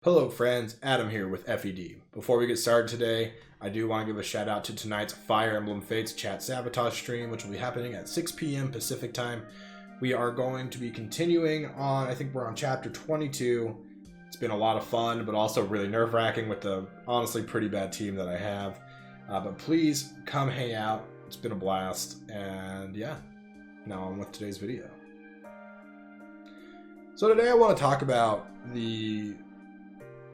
Hello friends, Adam here with FED. Before we get started today, I do want to give a shout out to tonight's Fire Emblem Fates chat sabotage stream, which will be happening at 6 p.m. Pacific time. We are going to be continuing on, I think we're on chapter 22. It's been a lot of fun, but also really nerve-wracking with the honestly pretty bad team that I have. But please come hang out. It's been a blast. And yeah, now on with today's video. So today I want to talk about the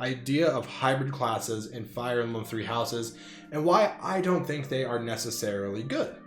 idea of hybrid classes in Fire Emblem Three Houses and why I don't think they are necessarily good.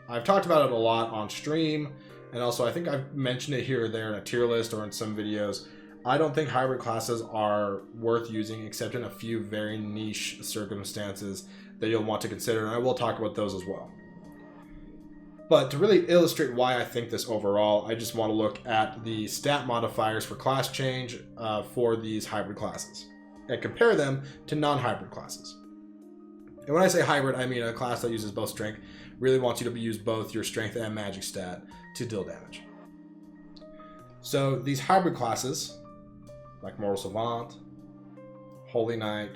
I've talked about it a lot on stream, and also I think I've mentioned it here or there in a tier list or in some videos. I don't think hybrid classes are worth using except in a few very niche circumstances that you'll want to consider, and I will talk about those as well. But to really illustrate why I think this overall, I just want to look at the stat modifiers for class change for these hybrid classes and compare them to non-hybrid classes. And when I say hybrid, I mean a class that uses both strength, really wants you to use both your strength and magic stat to deal damage. So these hybrid classes, like Mortal Savant, Holy Knight,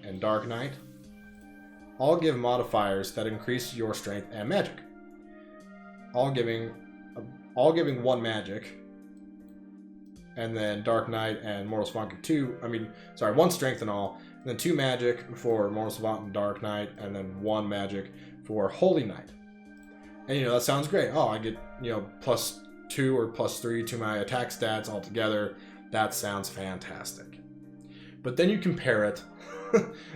and Dark Knight, all give modifiers that increase your strength and magic. All giving one magic, and then Dark Knight and Mortal Savant get one strength and all, and then 2 magic for Mortal Savant and Dark Knight, and then 1 magic for Holy Knight. And that sounds great. Oh, I get +2 or +3 to my attack stats altogether. That sounds fantastic. But then you compare it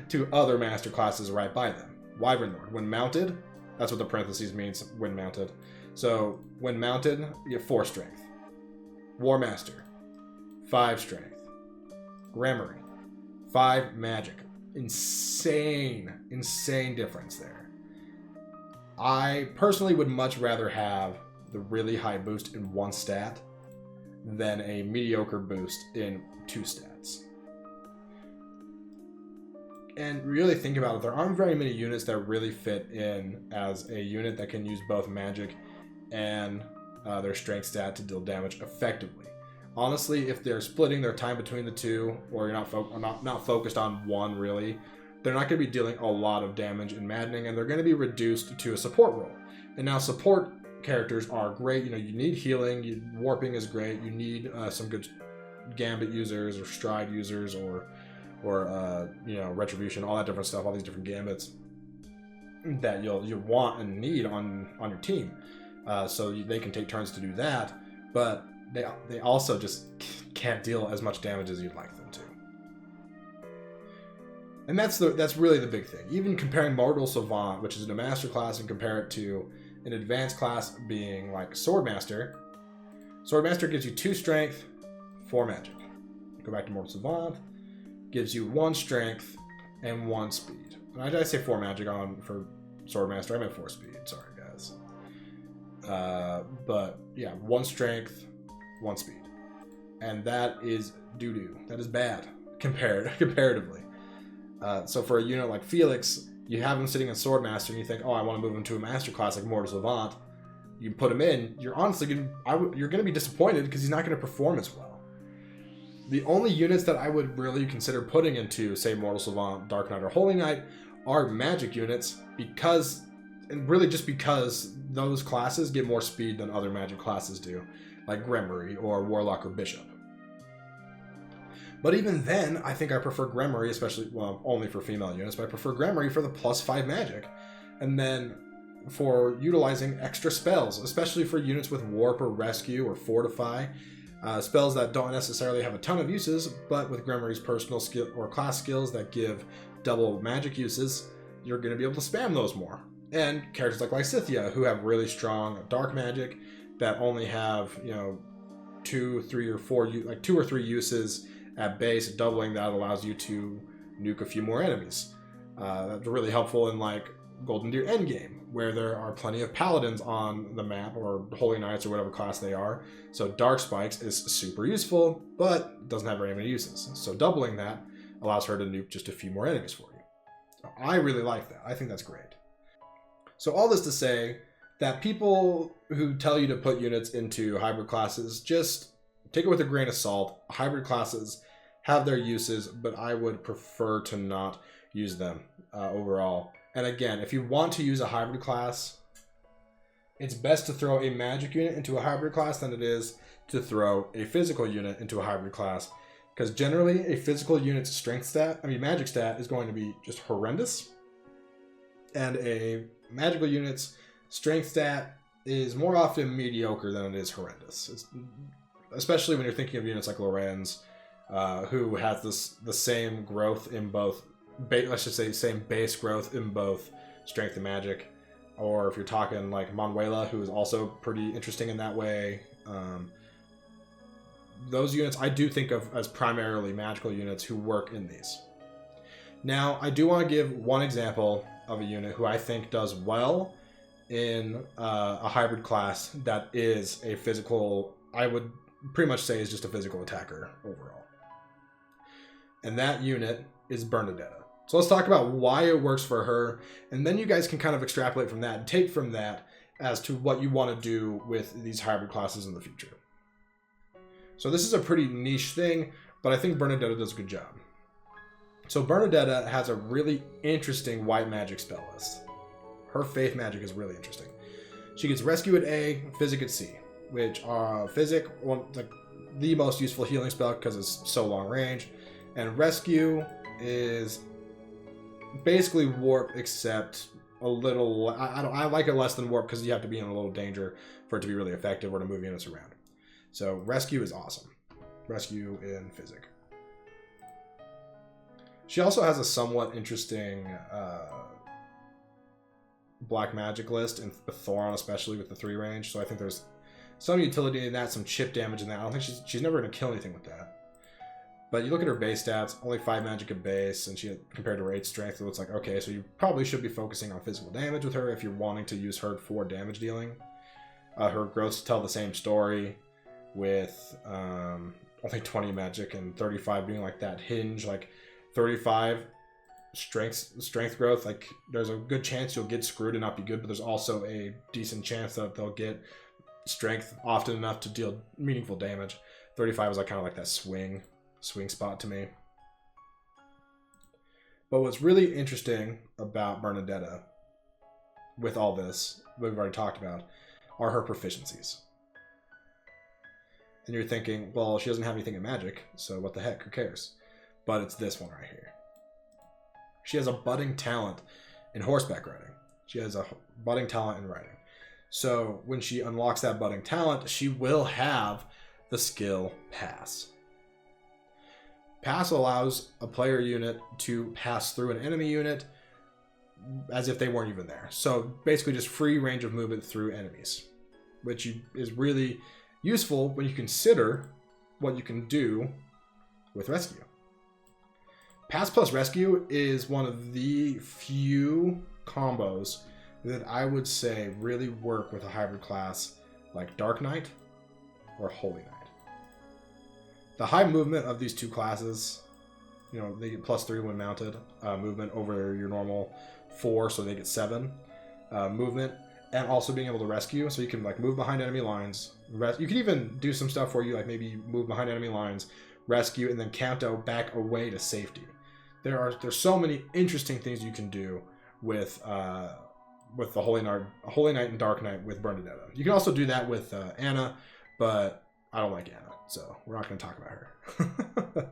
to other master classes right by them. Wyvern Lord, when mounted, that's what the parentheses means, when mounted. So when mounted, you have 4 strength. War Master, 5 strength. Grammary, 5 magic. Insane difference there. I personally would much rather have the really high boost in 1 stat than a mediocre boost in 2 stats. And really think about it, there aren't very many units that really fit in as a unit that can use both magic and their strength stat to deal damage effectively. Honestly, if they're splitting their time between the two, or you're not focused on one really, they're not going to be dealing a lot of damage in Maddening, and they're going to be reduced to a support role. And now support characters are great. You need healing, warping is great. You need some good Gambit users or Stride users or Retribution, all that different stuff, all these different gambits that you'll want and need on your team. So they can take turns to do that, but they also just can't deal as much damage as you'd like them to. And that's really the big thing. Even comparing Mortal Savant, which is in a master class, and compare it to an advanced class being like Swordmaster. Swordmaster gives you 2 strength, 4 magic. Go back to Mortal Savant, gives you 1 strength and 1 speed. And I did say 4 magic for Swordmaster. I meant 4 speed. Sorry, guys. But yeah, 1 strength, 1 speed, and that is doo-doo. That is bad comparatively. So for a unit like Felix, you have him sitting in Swordmaster, and you think, oh, I want to move him to a master class like Mortal Savant. You put him in. You're honestly you're going to be disappointed because he's not going to perform as well. The only units that I would really consider putting into, say, Mortal Savant, Dark Knight, or Holy Knight are magic units because those classes get more speed than other magic classes do, like Grammary or Warlock or Bishop. But even then, I think I prefer Grammary, especially, well, only for female units, but I prefer Grammary for the +5 magic. And then for utilizing extra spells, especially for units with Warp or Rescue or Fortify, spells that don't necessarily have a ton of uses, but with Grammary's personal skill or class skills that give double magic uses, you're going to be able to spam those more. And characters like Lysithea, who have really strong dark magic that only have 2 or 3 uses at base, doubling that allows you to nuke a few more enemies. That's really helpful in like Golden Deer Endgame, where there are plenty of paladins on the map, or Holy Knights or whatever class they are. So Dark Spikes is super useful, but doesn't have very many uses. So doubling that allows her to nuke just a few more enemies for you. So I really like that. I think that's great. So all this to say that people who tell you to put units into hybrid classes, just take it with a grain of salt. Hybrid classes have their uses, but I would prefer to not use them overall. And again, if you want to use a hybrid class, it's best to throw a magic unit into a hybrid class than it is to throw a physical unit into a hybrid class. Because generally, a physical unit's magic stat is going to be just horrendous. And a magical unit's strength stat is more often mediocre than it is horrendous. Especially when you're thinking of units like Lorenz, who has the same growth in both, let's just say same base growth in both strength and magic. Or if you're talking like Manuela, who is also pretty interesting in that way. Those units I do think of as primarily magical units who work in these. Now, I do want to give one example of a unit who I think does well in a hybrid class that is a physical, I would pretty much say is just a physical attacker overall. And that unit is Bernadetta. So let's talk about why it works for her, and then you guys can kind of extrapolate from that and take from that as to what you want to do with these hybrid classes in the future. So this is a pretty niche thing, but I think Bernadetta does a good job. So Bernadetta has a really interesting white magic spell list. Her faith magic is really interesting. She gets Rescue at A, Physic at C, which are Physic, like the most useful healing spell because it's so long range, and Rescue is basically Warp except a little. I like it less than Warp because you have to be in a little danger for it to be really effective or to move units around. So Rescue is awesome. Rescue in Physic. She also has a somewhat interesting black magic list, and with Thoron especially with the 3 range. So I think there's some utility in that, some chip damage in that. I don't think she's never going to kill anything with that. But you look at her base stats, only 5 magic at base, and she compared to her 8 strength, so it's like, okay, so you probably should be focusing on physical damage with her if you're wanting to use her for damage dealing. Her growths tell the same story, with only 20 magic and 35 being like that hinge, like 35 strength growth. Like there's a good chance you'll get screwed and not be good, but there's also a decent chance that they'll get strength often enough to deal meaningful damage. 35 is like kind of like that swing spot to me. But what's really interesting about Bernadetta with all this we've already talked about are her proficiencies. And you're thinking, well, she doesn't have anything in magic, so what the heck, who cares? But it's this one right here. She has a budding talent in horseback riding. She has a budding talent in riding. So when she unlocks that budding talent, she will have the skill Pass. Pass allows a player unit to pass through an enemy unit as if they weren't even there. So basically just free range of movement through enemies, which is really useful when you consider what you can do with Rescue. Pass plus Rescue is one of the few combos that I would say really work with a hybrid class like Dark Knight or Holy Knight. The high movement of these two classes, you know, they get +3 when mounted movement over your normal 4, so they get 7 movement. And also being able to rescue, so you can like move behind enemy lines. You can even do some stuff where you like maybe move behind enemy lines, rescue, and then canto back away to safety. There's so many interesting things you can do with the Holy Knight and Dark Knight with Bernadetta. You can also do that with Anna, but I don't like Anna, so we're not going to talk about her.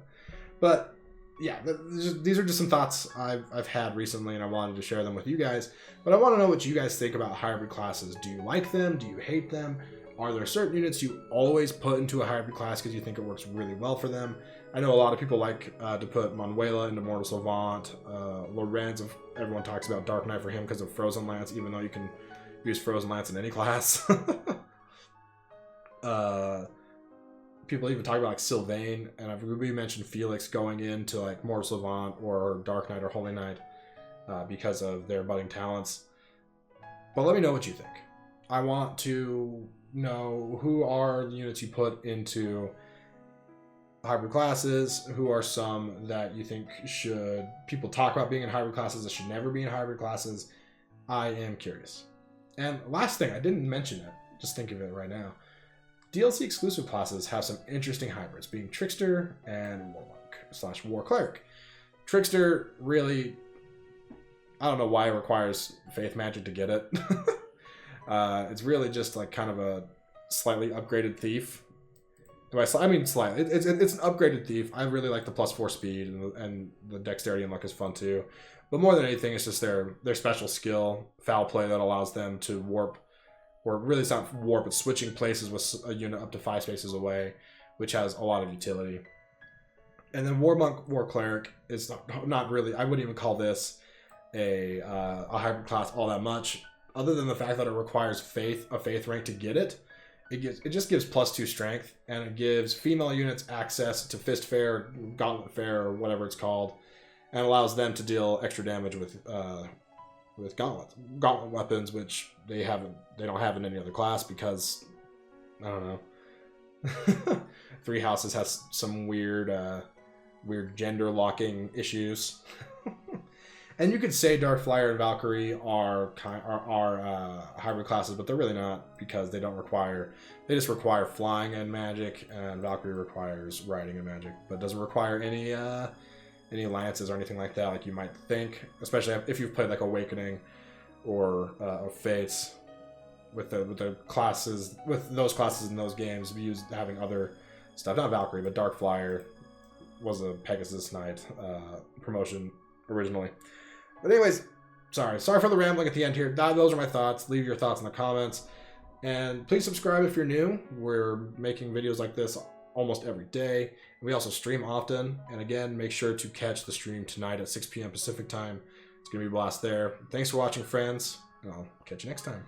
But yeah, these are just some thoughts I've had recently, and I wanted to share them with you guys. But I want to know what you guys think about hybrid classes. Do you like them? Do you hate them? Are there certain units you always put into a hybrid class because you think it works really well for them? I know a lot of people like to put Manuela into Mortal Savant. Lorenz, everyone talks about Dark Knight for him because of Frozen Lance, even though you can use Frozen Lance in any class. People even talk about like Sylvain, and we mentioned Felix going into like Mortal Savant or Dark Knight or Holy Knight because of their budding talents. But let me know what you think. I want to know who are the units you put into hybrid classes, who are some that you think should people talk about being in hybrid classes that should never be in hybrid classes. I am curious. And last thing, I didn't mention it, just think of it right now. DLC exclusive classes have some interesting hybrids, being Trickster and Warlock. / War Cleric. Trickster, really, I don't know why it requires faith magic to get it. It's really just like kind of a slightly upgraded thief. I mean slightly. It's an upgraded thief. I really like the +4 speed, and the dexterity and luck is fun too. But more than anything, it's just their special skill, foul play, that allows them to warp, or really it's not warp, but switching places with a unit up to 5 spaces away, which has a lot of utility. And then War Monk, War Cleric is not really, I wouldn't even call this a hybrid class all that much, other than the fact that it requires a faith rank to get it. It just gives +2 strength, and it gives female units access to Fist Fair, Gauntlet Fair, or whatever it's called, and allows them to deal extra damage with gauntlet weapons, which they don't have in any other class because, I don't know. 3 Houses has some weird gender locking issues. And you could say Dark Flyer and Valkyrie are hybrid classes, but they're really not, because they just require flying and magic, and Valkyrie requires riding and magic, but doesn't require any lances or anything like that, like you might think, especially if you've played like Awakening or Fates with the classes, with those classes in those games, we used having other stuff. Not Valkyrie, but Dark Flyer was a Pegasus Knight promotion originally. But anyways, sorry for the rambling at the end here. Those are my thoughts. Leave your thoughts in the comments, and please subscribe if you're new. We're making videos like this almost every day. We also stream often, and again, make sure to catch the stream tonight at 6 p.m. Pacific time. It's gonna be a blast there. Thanks for watching, friends, and I'll catch you next time.